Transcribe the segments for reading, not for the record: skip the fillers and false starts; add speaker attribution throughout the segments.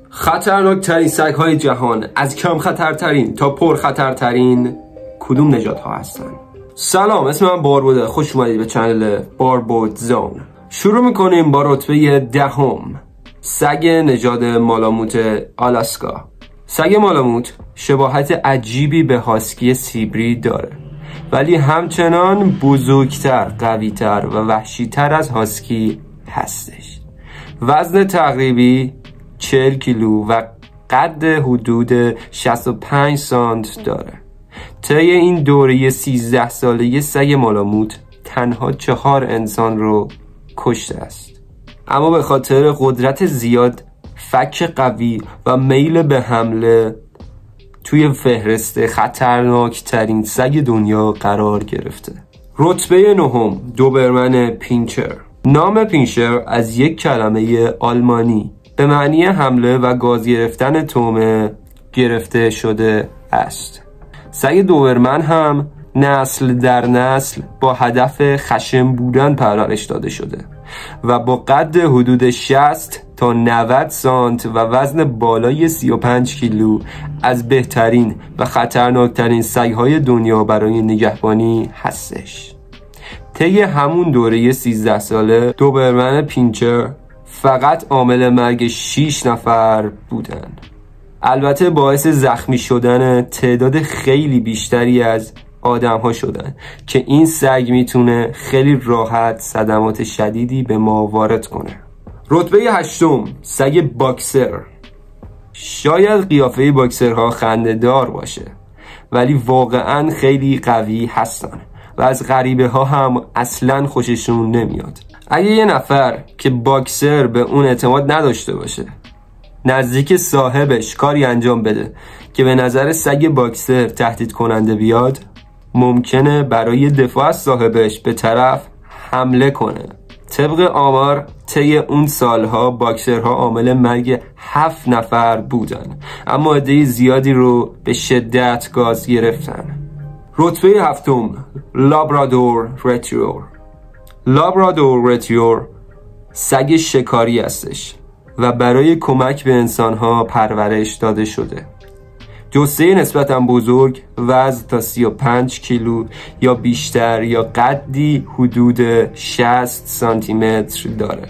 Speaker 1: خطرناکترین سگ‌های جهان، از کم خطرترین تا پر خطرترین، کدوم نژادها هستن؟ سلام، اسم من باربوده. خوش اومدید به چنل باربود زون. شروع میکنیم با رتبه دهم، سگ نژاد مالاموت آلاسکا. سگ مالاموت شباهت عجیبی به هاسکی سیبری داره، ولی همچنان بزرگتر، قویتر و وحشیتر از هاسکی هستش. وزن تقریبی 40 کیلو و قد حدود 65 سانت داره. طی این دوره 13 ساله سگ مالاموت تنها 4 انسان رو کشته است، اما به خاطر قدرت زیاد، فک قوی و میل به حمله توی فهرست خطرناکترین سگ دنیا قرار گرفته. رتبه نهم، دوبرمن پینچر. نام پینچر از یک کلمه آلمانی به معنی حمله و گاز گرفتن طعمه گرفته شده است. سگ دوبرمن هم نسل در نسل با هدف خشن بودن پرورش داده شده و با قد حدود 60 تا 90 سانت و وزن بالای 35 کیلو از بهترین و خطرناکترین سگ‌های دنیا برای نگهبانی هستش. طی همون دوره 13 ساله دوبرمن پینچر فقط عامل مرگ 6 نفر بودن. البته باعث زخمی شدن تعداد خیلی بیشتری از آدم ها شدن که این سگ میتونه خیلی راحت صدمات شدیدی به ما وارد کنه. رتبه هشتم، سگ باکسر. شاید قیافه باکسرها خنده‌دار باشه، ولی واقعا خیلی قوی هستن و از غریبه ها هم اصلا خوششون نمیاد. اگه یه نفر که باکسر به اون اعتماد نداشته باشه نزدیک صاحبش کاری انجام بده که به نظر سگ باکسر تهدید کننده بیاد، ممکنه برای دفاع از صاحبش به طرف حمله کنه. طبق آمار طی اون سالها باکسرها عامل مرگ 7 نفر بودن، اما عده زیادی رو به شدت گاز گرفتن. رتبه هفتم، لابرادور ریتریور. لابرادور ریتریور سگ شکاری هستش و برای کمک به انسانها پرورش داده شده. جثه نسبتاً بزرگ، وزن تا 35 کیلو یا بیشتر یا قدی حدود 60 سانتی متر داره.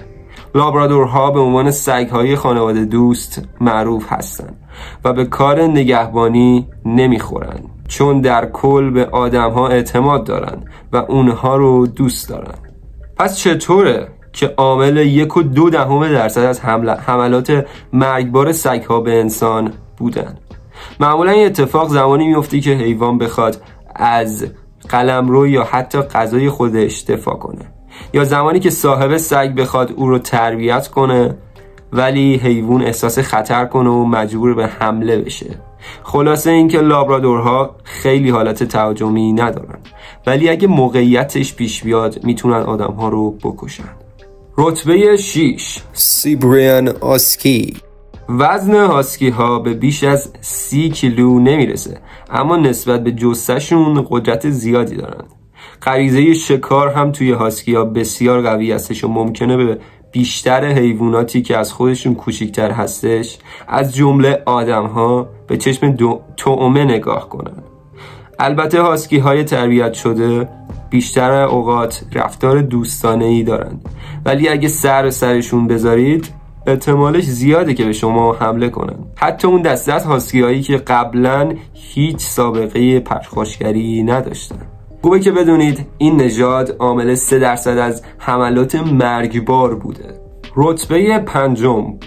Speaker 1: لابرادورها به عنوان سگ‌های خانواده دوست معروف هستند و به کار نگهبانی نمیخورن، چون در کل به آدم‌ها اعتماد دارن و اونها رو دوست دارن. پس چطوره که عامل 1.2% از حملات مرگبار سگ‌ها به انسان بودن؟ معمولا این اتفاق زمانی میفته که حیوان بخواد از قلمرو یا حتی غذای خودش دفاع کنه، یا زمانی که صاحب سگ بخواد او رو تربیت کنه ولی حیوان احساس خطر کنه و مجبور به حمله بشه. خلاصه اینکه لابرادورها خیلی حالت تهاجمی ندارن، ولی اگه موقعیتش پیش بیاد میتونن آدم‌ها رو بکشن. رتبه 6، سیبریان هاسکی. وزن هاسکی ها به بیش از 30 کیلو نمیرسه، اما نسبت به جثه‌شون قدرت زیادی دارن. غریزه شکار هم توی هاسکی ها بسیار قوی هستش و ممکنه به بیشتر حیواناتی که از خودشون کوچیکتر هستش، از جمله آدم ها، به چشم طعمه نگاه کنن. البته هاسکی های تربیت شده بیشتر اوقات رفتار دوستانه‌ای دارن، ولی اگه سرشون بذارید احتمالش زیاده که به شما حمله کنن. حتی اون دسته از هاسکی هایی که قبلا هیچ سابقه پرخاشگری نداشتن. خوبه که بدونید این نژاد عامل 3% از حملات مرگبار بوده. رتبه 5،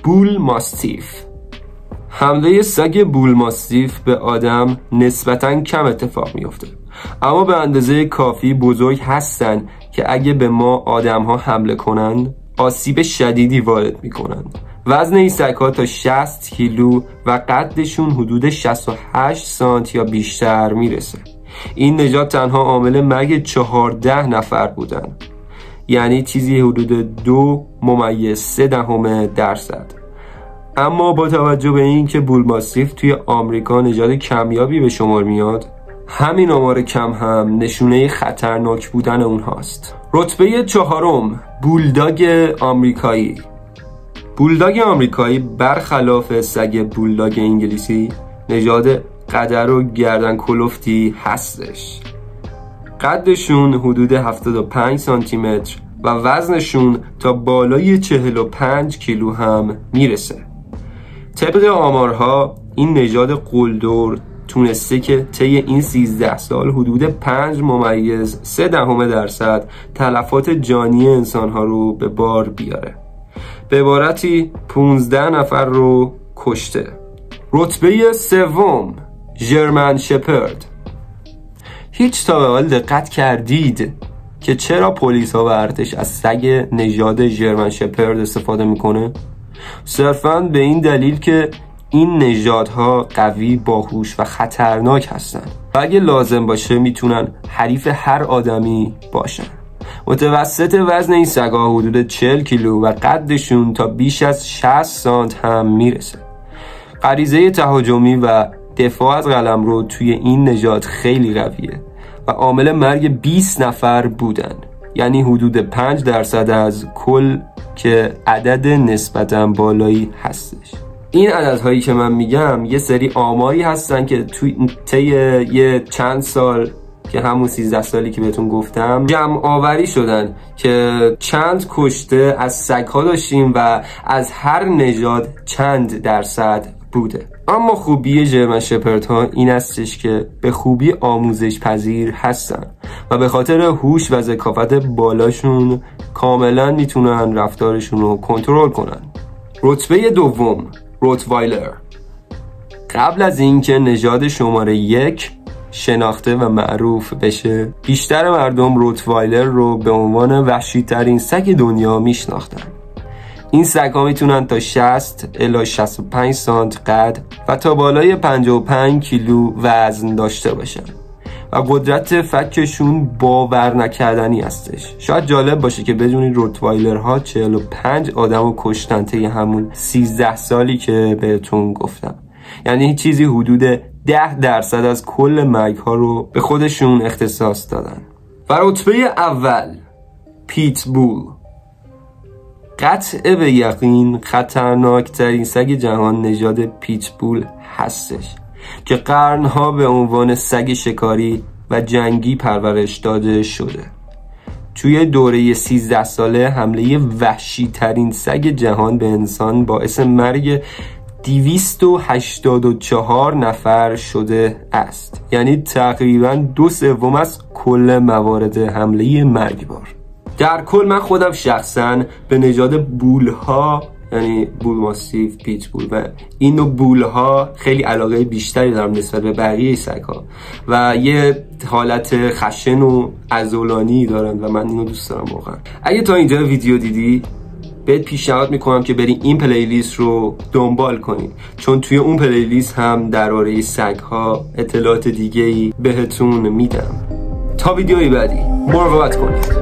Speaker 1: بول ماستیف. حمله سگ بول ماستیف به آدم نسبتاً کم اتفاق میفته، اما به اندازه کافی بزرگ هستن که اگه به ما آدم ها حمله کنن آسیب شدیدی وارد میکنن. وزن این سگ‌ها تا 60 کیلو و قدشون حدود 68 سانت یا بیشتر میرسه. این نژاد تنها عامل مرگ 14 نفر بودن، یعنی چیزی حدود 2.3%. اما با توجه به این که بول ماستیف توی آمریکا نژاد کمیابی به شمار میاد، همین آمار کم هم نشونه خطرناک بودن اونهاست. رتبه 4، بولداگ آمریکایی. بولداگ آمریکایی برخلاف سگ بولداگ انگلیسی نژاد قدر و گردن کلفتی هستش. قدشون حدود 75 سانتی متر و وزنشون تا بالای 45 کیلو هم میرسه. طبق آمارها این نژاد قلدر تونسته که طی این 13 سال حدود 5.3% تلفات جانی انسانها رو به بار بیاره. به عبارتی 15 نفر رو کشته. رتبه سوم ژرمن شپرد. هیچ تا به حال دقت کردید که چرا پلیس ها و ارتش از سگ نژاد ژرمن شپرد استفاده میکنه؟ صرفاً به این دلیل که این نژادها قوی، باهوش و خطرناک هستن و اگه لازم باشه میتونن حریف هر آدمی باشن. متوسط وزن این سگ‌ها حدود 40 کیلو و قدشون تا بیش از 60 سانت هم میرسه. غریزه تهاجمی و دفاع از قلمرو توی این نژاد خیلی قویه و عامل مرگ 20 نفر بودن، یعنی حدود 5% از کل، که عدد نسبتاً بالایی هستش. این عددهایی که من میگم یه سری آماری هستن که طی یه چند سال که همون 13 سالی که بهتون گفتم جمع آوری شدن که چند کشته از سگ‌ها داشتیم و از هر نژاد چند درصد بوده. اما خوبی ژرمن شپردها این هستش که به خوبی آموزش پذیر هستن و به خاطر هوش و ذکاوت بالاشون کاملا میتونن رفتارشون رو کنترل کنن. رتبه دوم روتوایلر. قبل از اینکه نژاد شماره 1 شناخته و معروف بشه، بیشتر مردم روتوایلر رو به عنوان وحشی ترین سگ دنیا میشناختن. این سگ‌ها میتونن تا 60 الی 65 سانت قد و تا بالای 55 کیلو وزن داشته باشن و قدرت فکشون باور نکردنی هستش. شاید جالب باشه که بدونید روتوایلرها 45 آدمو کشتن طی همون 13 سالی که بهتون گفتم. یعنی چیزی حدود 10% از کل مرگ‌ها رو به خودشون اختصاص دادن. و رتبه اول پیتبول. قطع به یقین خطرناکترین سگ جهان نژاد پیتبول هستش که قرنها به عنوان سگ شکاری و جنگی پرورش داده شده. توی دوره 13 ساله حمله وحشی ترین سگ جهان به انسان باعث مرگ 284 نفر شده است، یعنی تقریباً 2/3 از کل موارد حمله مرگبار. در کل من خودم شخصاً به نژاد بولها، یعنی بول ماستیف، پیتبول و این نوع بولها خیلی علاقه بیشتری دارم نسبت به بقیه سگ‌ها و یه حالت خشن و عضلانی دارن و من اینو دوست دارم واقعا. اگه تا اینجا ویدیو دیدی بهت پیشنهاد میکنم که بری این پلیلیست رو دنبال کنی، چون توی اون پلیلیست هم درباره سگ‌ها اطلاعات دیگه‌ای بهتون میدم. تا ویدیوی بعدی مراقبت کنید.